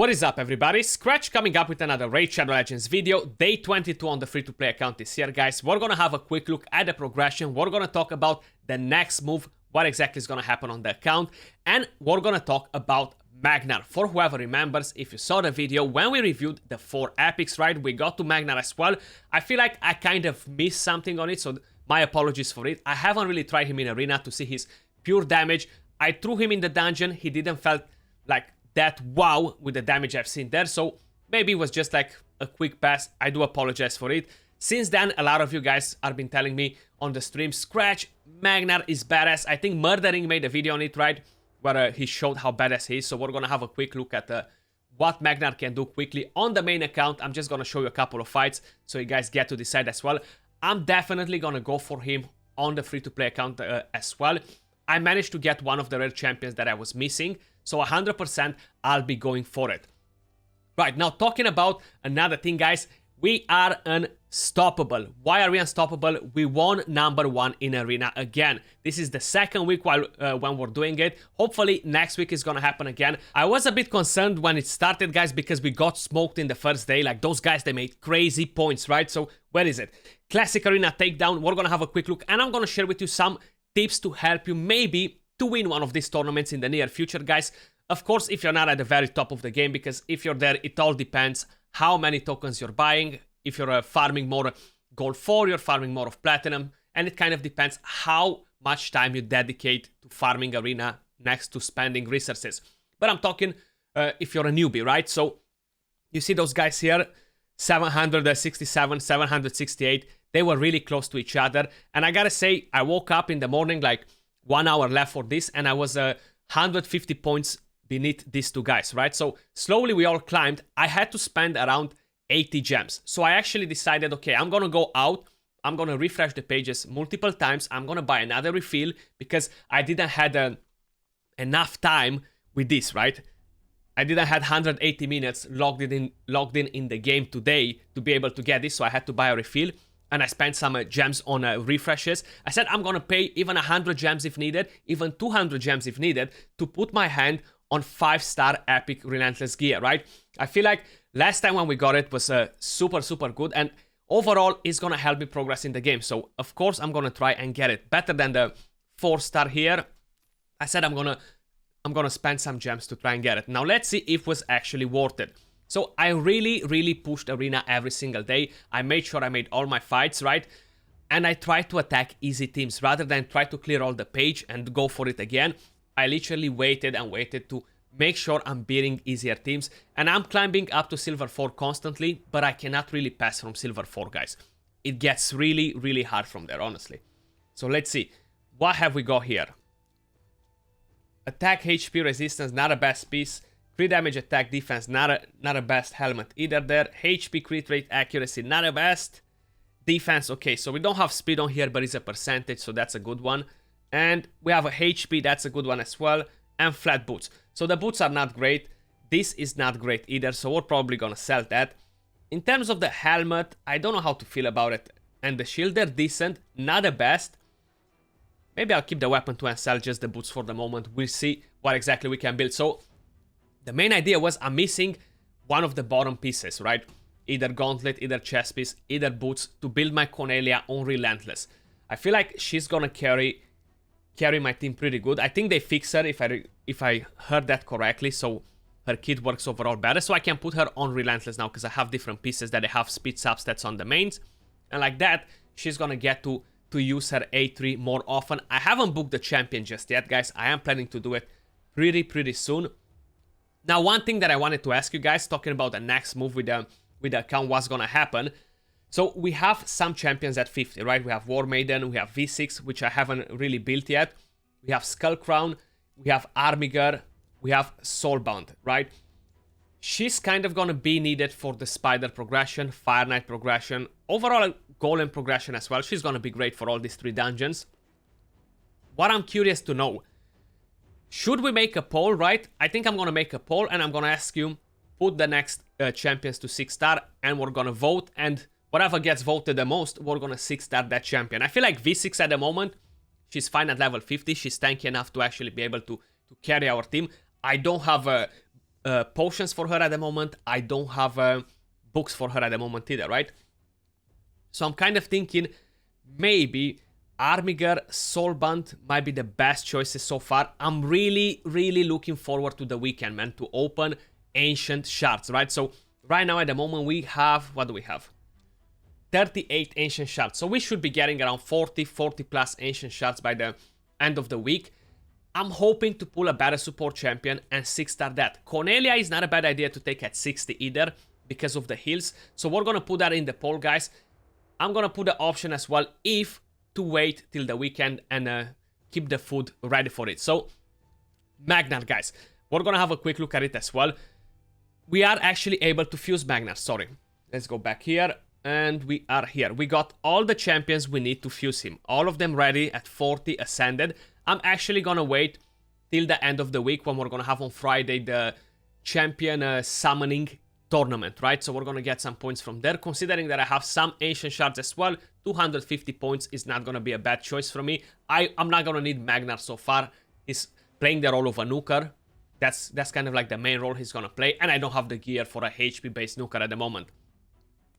What is up, everybody? Skratch coming up with another Raid Shadow Legends video, day 22 on the free-to-play account this year, guys. We're gonna have a quick look at the progression, we're gonna talk about the next move, what exactly is gonna happen on the account, and we're gonna talk about Magnar. For whoever remembers, if you saw the video, when we reviewed the 4 epics, right, we got to Magnar as well. I feel like I kind of missed something on it, so my apologies for it. I haven't really tried him in arena to see his pure damage. I threw him in the dungeon, he didn't felt like that wow with the damage I've seen there, so maybe it was just like a quick pass. I do apologize for it. Since then, a lot of you guys have been telling me on the stream, Skratch, Magnar is badass. I think Murdering made a video on it, right, where he showed how badass he is, so we're gonna have a quick look at what Magnar can do quickly on the main account. I'm just gonna show you a couple of fights so you guys get to decide as well. I'm definitely gonna go for him on the free-to-play account as well. I managed to get one of the rare champions that I was missing, so 100% I'll be going for it. Right, now talking about another thing, guys, we are unstoppable. Why are we unstoppable? We won #1 in arena again. This is the second week when we're doing it. Hopefully next week is gonna happen again. I was a bit concerned when it started, guys, because we got smoked in the first day. Like, those guys, they made crazy points, right? So where is it? Classic arena takedown. We're gonna have a quick look, and I'm gonna share with you some tips to help you maybe to win one of these tournaments in the near future, guys. Of course, if you're not at the very top of the game, because if you're there, it all depends how many tokens you're buying. If you're farming more gold 4, you're farming more of platinum, and it kind of depends how much time you dedicate to farming arena next to spending resources. But I'm talking if you're a newbie, right? So you see those guys here, 767, 768, they were really close to each other. And I gotta say, I woke up in the morning, like 1 hour left for this, and I was 150 points beneath these two guys, right? So slowly we all climbed. I had to spend around 80 gems. So I actually decided, okay, I'm gonna go out, I'm gonna refresh the pages multiple times, I'm gonna buy another refill, because I didn't have enough time with this, right? I didn't have 180 minutes logged in the game today to be able to get this, so I had to buy a refill. And I spent some gems on refreshes. I said I'm gonna pay even 100 gems if needed, even 200 gems if needed, to put my hand on 5-star epic relentless gear, right? I feel like last time when we got it was super good, and overall it's gonna help me progress in the game. So of course I'm gonna try and get it better than the 4-star here. I said I'm gonna spend some gems to try and get it. Now let's see if it was actually worth it. So I really pushed arena every single day. I made sure I made all my fights, right? And I tried to attack easy teams rather than try to clear all the page and go for it again. I literally waited and waited to make sure I'm beating easier teams. And I'm climbing up to silver 4 constantly, but I cannot really pass from silver 4, guys. It gets really hard from there, honestly. So let's see. What have we got here? Attack HP resistance, not a best piece. Crit damage, attack, defense, not a best helmet either there. HP, crit rate, accuracy, not a best. Defense, okay, so we don't have speed on here, but it's a percentage, so that's a good one. And we have a HP, that's a good one as well. And flat boots. So the boots are not great. This is not great either, so we're probably gonna sell that. In terms of the helmet, I don't know how to feel about it. And the shield, they're decent, not the best. Maybe I'll keep the weapon too and sell just the boots for the moment. We'll see what exactly we can build. So the main idea was I'm missing one of the bottom pieces, right? Either gauntlet, either chest piece, either boots to build my Cornelia on Relentless. I feel like she's gonna carry my team pretty good. I think they fix her if I heard that correctly, so her kit works overall better. So I can put her on Relentless now because I have different pieces that they have speed substats on the mains. And like that, she's gonna get to use her A3 more often. I haven't booked the champion just yet, guys. I am planning to do it pretty soon. Now, one thing that I wanted to ask you guys, talking about the next move with the account, what's gonna happen. So we have some champions at 50, right? We have War Maiden, we have V6, which I haven't really built yet. We have Skull Crown, we have Armiger, we have Soulbound, right? She's kind of gonna be needed for the Spider progression, Fire Knight progression, overall Golem progression as well. She's gonna be great for all these 3 dungeons. What I'm curious to know, should we make a poll, right? I think I'm gonna make a poll and I'm gonna ask you, put the next champions to 6-star, and we're gonna vote, and whatever gets voted the most, we're gonna 6-star that champion. I feel like V6 at the moment, she's fine at level 50, she's tanky enough to actually be able to carry our team. I don't have potions for her at the moment. I don't have books for her at the moment either, right? So I'm kind of thinking maybe Armiger, Soulbound might be the best choices so far. I'm really, really looking forward to the weekend, man, to open Ancient Shards, right? So right now at the moment we have, what do we have? 38 Ancient Shards. So we should be getting around 40 plus Ancient Shards by the end of the week. I'm hoping to pull a better support champion and 6-star that. Cornelia is not a bad idea to take at 60 either because of the heals. So we're going to put that in the poll, guys. I'm going to put the option as well if to wait till the weekend and keep the food ready for it. So Magnar, guys, we're going to have a quick look at it as well. We are actually able to fuse Magnar. Sorry. Let's go back here. And we are here. We got all the champions we need to fuse him. All of them ready at 40 ascended. I'm actually gonna wait till the end of the week when we're gonna have on Friday the champion summoning tournament, right? So we're gonna get some points from there. Considering that I have some ancient shards as well, 250 points is not gonna be a bad choice for me. I'm not gonna need Magnar so far. He's playing the role of a nuker. That's kind of like the main role he's gonna play. And I don't have the gear for a HP based nuker at the moment.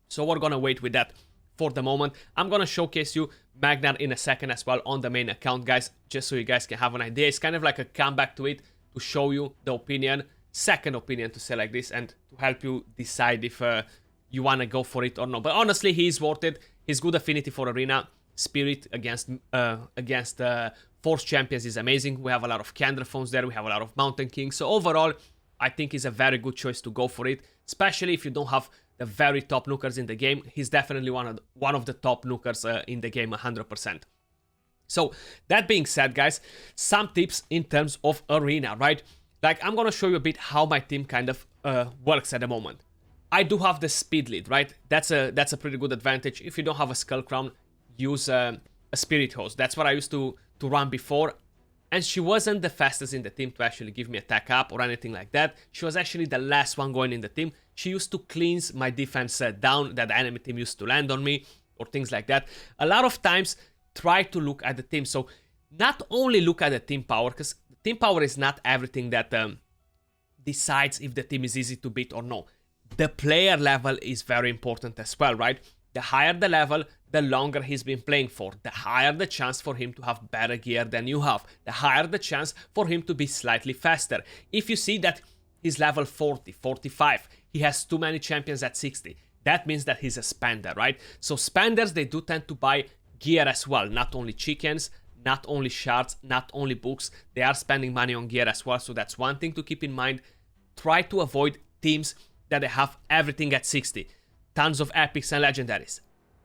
So we're gonna wait with that for the moment. I'm gonna showcase you Magnar in a second as well on the main account, guys, just so you guys can have an idea. It's kind of like a comeback to it to show you the opinion, second opinion to say like this, and to help you decide if you wanna go for it or not. But honestly, he's worth it. He's good affinity for Arena. Spirit against Force Champions is amazing. We have a lot of Candlephones there. We have a lot of Mountain Kings. So overall, I think it's a very good choice to go for it, especially if you don't have the very top nukers in the game. He's definitely one of the top nukers in the game, 100%. So that being said, guys, some tips in terms of Arena, right? Like, I'm gonna show you a bit how my team kind of works at the moment. I do have the speed lead, right? That's a pretty good advantage. If you don't have a Skull Crown, use a Spirit Hose. That's what I used to run before. And she wasn't the fastest in the team to actually give me attack up or anything like that. She was actually the last one going in the team. She used to cleanse my defense down that the enemy team used to land on me or things like that. A lot of times, try to look at the team. So not only look at the team power, because team power is not everything that decides if the team is easy to beat or no. The player level is very important as well, right? The higher the level, the longer he's been playing for. The higher the chance for him to have better gear than you have. The higher the chance for him to be slightly faster. If you see that he's level 40, 45, he has too many champions at 60, that means that he's a spender, right? So spenders, they do tend to buy gear as well. Not only chickens, not only shards, not only books. They are spending money on gear as well. So that's one thing to keep in mind. Try to avoid teams that they have everything at 60. Tons of epics and legendaries.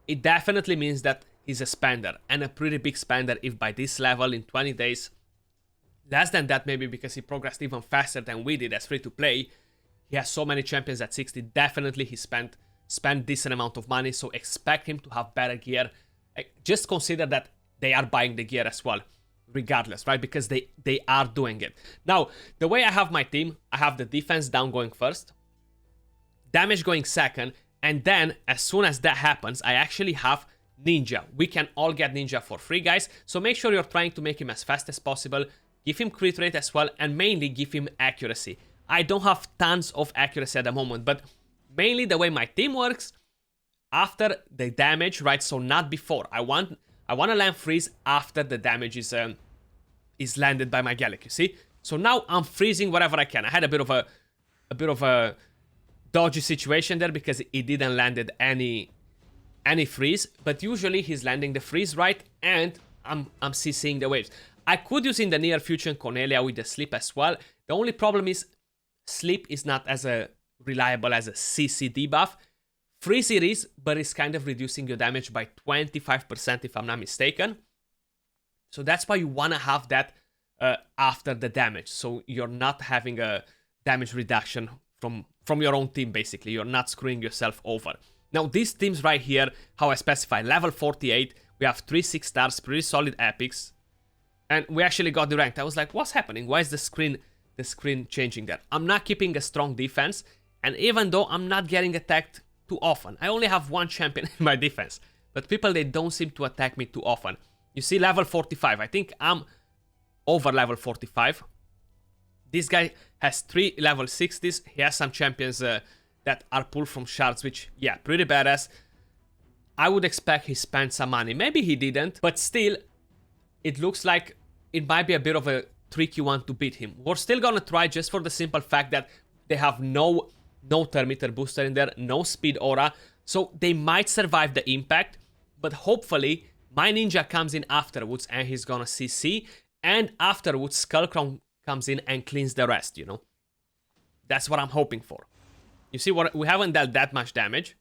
It definitely means that he's a spender, and a pretty big spender if by this level in 20 days, less than that maybe because he progressed even faster than we did as free to play. He has so many champions at 60, definitely he spent decent amount of money, so expect him to have better gear. Just consider that they are buying the gear as well, regardless, right? Because they are doing it. Now, the way I have my team, I have the defense down going first, damage going second, and then, as soon as that happens, I actually have Ninja. We can all get Ninja for free, guys. So make sure you're trying to make him as fast as possible. Give him crit rate as well, and mainly give him accuracy. I don't have tons of accuracy at the moment, but mainly the way my team works, after the damage, right? So not before. I want to land freeze after the damage is landed by my Gallic, you see? So now I'm freezing wherever I can. I had a bit of a dodgy situation there because he didn't landed any freeze, but usually he's landing the freeze, right? And I'm CCing the waves. I could use in the near future Cornelia with the sleep as well. The only problem is sleep is not as reliable as a CC debuff. Freeze it is, but it's kind of reducing your damage by 25% if I'm not mistaken. So that's why you want to have that after the damage, so you're not having a damage reduction from your own team, basically. You're not screwing yourself over. Now, these teams right here, how I specify, level 48, we have 3 6 stars, pretty solid epics, and we actually got the ranked. I was like, what's happening? Why is the screen changing there? I'm not keeping a strong defense, and even though I'm not getting attacked too often, I only have one champion in my defense, but people, they don't seem to attack me too often. You see, level 45, I think I'm over level 45. This guy has 3 level 60s. He has some champions that are pulled from shards, which, yeah, pretty badass. I would expect he spent some money. Maybe he didn't, but still, it looks like it might be a bit of a tricky one to beat him. We're still gonna try just for the simple fact that they have no thermometer booster in there, no speed aura, so they might survive the impact, but hopefully my ninja comes in afterwards and he's gonna CC, and afterwards Skullcrown comes in and cleans the rest, you know? That's what I'm hoping for. You see, we haven't dealt that much damage.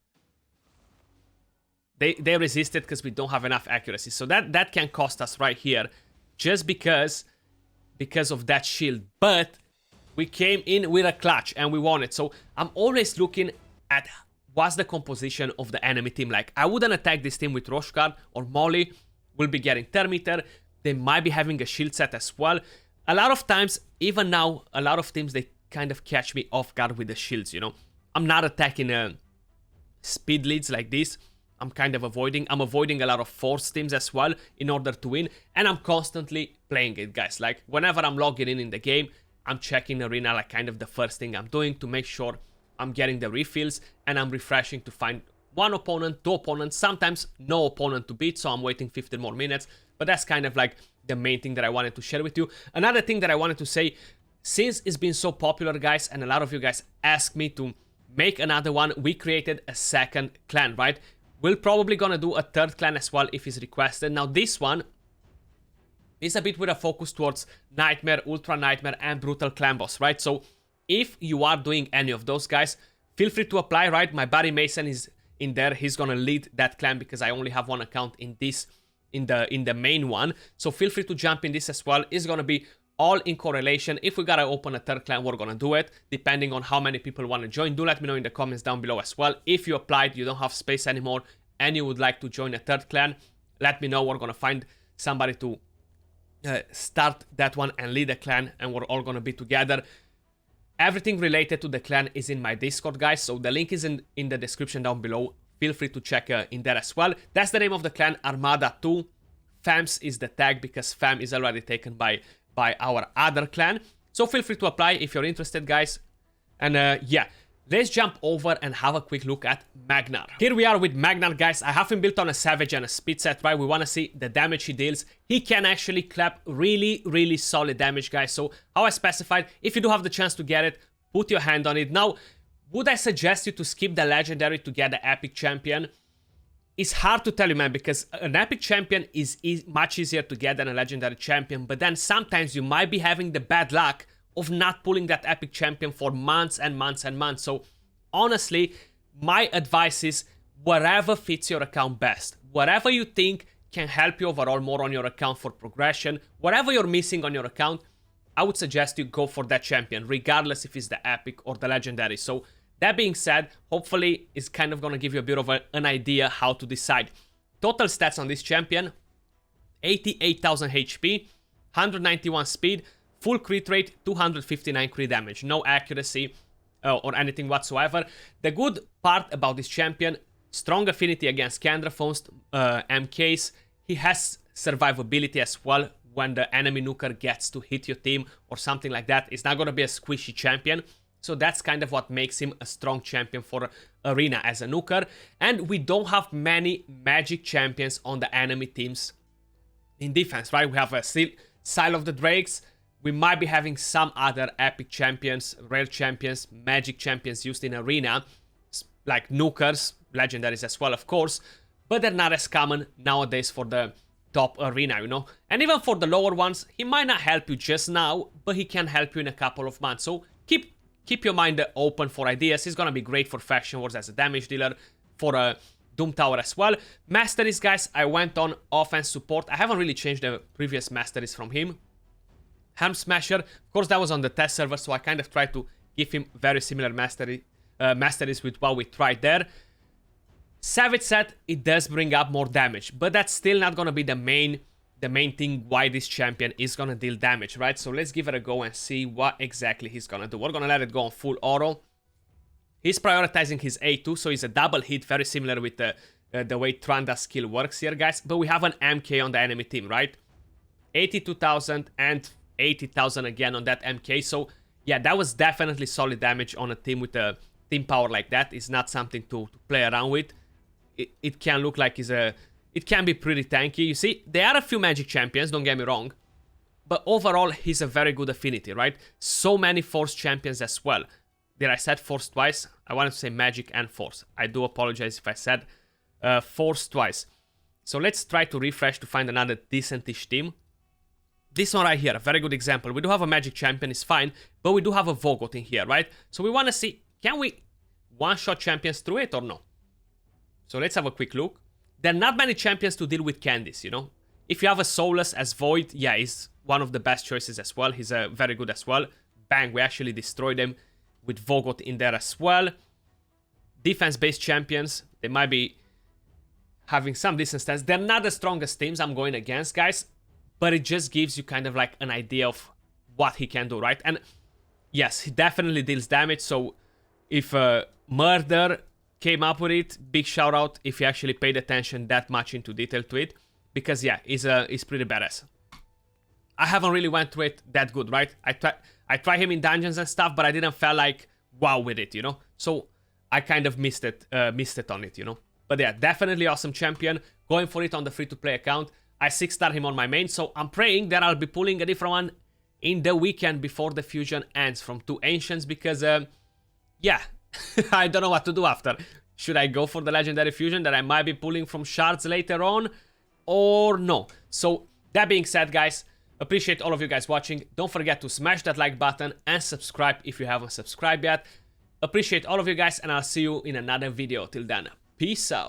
They resisted because we don't have enough accuracy, so that can cost us right here, just because of that shield. But we came in with a clutch and we won it. So I'm always looking at what's the composition of the enemy team like. I wouldn't attack this team with Roshkard or Molly. We'll be getting Thermometer. They might be having a shield set as well. A lot of times, even now, a lot of teams, they kind of catch me off guard with the shields, you know. I'm not attacking speed leads like this. I'm kind of avoiding. I'm avoiding a lot of force teams as well in order to win. And I'm constantly playing it, guys. Like, whenever I'm logging in the game, I'm checking arena, like kind of the first thing I'm doing to make sure I'm getting the refills. And I'm refreshing to find one opponent, 2 opponents, sometimes no opponent to beat. So I'm waiting 15 more minutes. But that's kind of like the main thing that I wanted to share with you. Another thing that I wanted to say, since it's been so popular, guys, and a lot of you guys asked me to make another one, we created a second clan, right? We're probably gonna do a third clan as well if it's requested. Now this one is a bit with a focus towards Nightmare, Ultra Nightmare, and Brutal Clan Boss, right? So if you are doing any of those guys, feel free to apply, right? My buddy Mason is in there. He's gonna lead that clan because I only have one account in this, in the main one. So feel free to jump in this as well. It's gonna be all in correlation. If we gotta open a third clan, we're gonna do it, depending on how many people want to join. Do let me know in the comments down below as well. If you applied, you don't have space anymore, and you would like to join a third clan, let me know. We're gonna find somebody to start that one and lead a clan, and we're all gonna be together. Everything related to the clan is in my Discord, guys, so the link is in the description down below. Feel free to check in there as well. That's the name of the clan, Armada 2. FAMS is the tag because FAM is already taken by our other clan. So feel free to apply if you're interested, guys. And yeah, let's jump over and have a quick look at Magnar. Here we are with Magnar, guys. I have him built on a Savage and a Speed set, right? We want to see the damage he deals. He can actually clap really, really solid damage, guys. So how I specified, if you do have the chance to get it, put your hand on it. Now, would I suggest you to skip the Legendary to get the Epic Champion? It's hard to tell you, man, because an Epic Champion is much easier to get than a Legendary Champion, but then sometimes you might be having the bad luck of not pulling that Epic Champion for months and months and months. So, honestly, my advice is whatever fits your account best. Whatever you think can help you overall more on your account for progression, whatever you're missing on your account, I would suggest you go for that champion, regardless if it's the Epic or the Legendary. So, that being said, hopefully it's kind of going to give you a bit of an idea how to decide. Total stats on this champion, 88,000 HP, 191 speed, full crit rate, 259 crit damage, no accuracy or anything whatsoever. The good part about this champion, strong affinity against Candraphones, MKs, he has survivability as well when the enemy nuker gets to hit your team or something like that. It's not going to be a squishy champion. So that's kind of what makes him a strong champion for Arena as a nuker. And we don't have many magic champions on the enemy teams in defense, right? We have a Sile of the Drakes. We might be having some other epic champions, rare champions, magic champions used in Arena, like nukers, legendaries as well, of course. But they're not as common nowadays for the top Arena, you know? And even for the lower ones, he might not help you just now, but he can help you in a couple of months. So keep your mind open for ideas. He's gonna be great for Faction Wars as a damage dealer, for a Doom Tower as well. Masteries, guys, I went on offense support. I haven't really changed the previous masteries from him. Helm Smasher, of course, that was on the test server, so I kind of tried to give him very similar masteries with what we tried there. Savage set, it does bring up more damage, but that's still not gonna be the main thing why this champion is gonna deal damage, right? So let's give it a go and see what exactly he's gonna do. We're gonna let it go on full auto. He's prioritizing his A2, so he's a double hit, very similar with the way Tranda's skill works here, guys. But we have an MK on the enemy team, right? 82,000 and 80,000 again on that MK. So yeah, that was definitely solid damage on a team with a team power like that. It's not something to play around with. It can look like it can be pretty tanky. You see, there are a few magic champions, don't get me wrong, but overall he's a very good affinity, right? So many force champions as well. Did I said force twice? I wanted to say magic and force. I do apologize if I said force twice. So let's try to refresh to find another decentish team. This one right here, a very good example. We do have a magic champion, it's fine, but we do have a Vogot in here, right? So we want to see, can we one-shot champions through it or no? So let's have a quick look. There are not many champions to deal with candies, you know? If you have a Soulless as Void, yeah, he's one of the best choices as well. He's very good as well. Bang, we actually destroyed him with Vogot in there as well. Defense-based champions, they might be having some decent stats. They're not the strongest teams I'm going against, guys, but it just gives you kind of like an idea of what he can do, right? And yes, he definitely deals damage, so if Murder came up with it, big shout out if you actually paid attention that much into detail to it, because yeah, he's pretty badass. I haven't really went through it that good, right? I tried him in dungeons and stuff, but I didn't feel like wow with it, you know? So I kind of missed it on it, you know? But yeah, definitely awesome champion. Going for it on the free-to-play account. I 6-star him on my main, so I'm praying that I'll be pulling a different one in the weekend before the fusion ends from 2 Ancients, because, yeah, I don't know what to do after. Should I go for the Legendary Fusion that I might be pulling from shards later on, or no? So, that being said, guys, appreciate all of you guys watching. Don't forget to smash that like button and subscribe if you haven't subscribed yet. Appreciate all of you guys, and I'll see you in another video. Till then, peace out.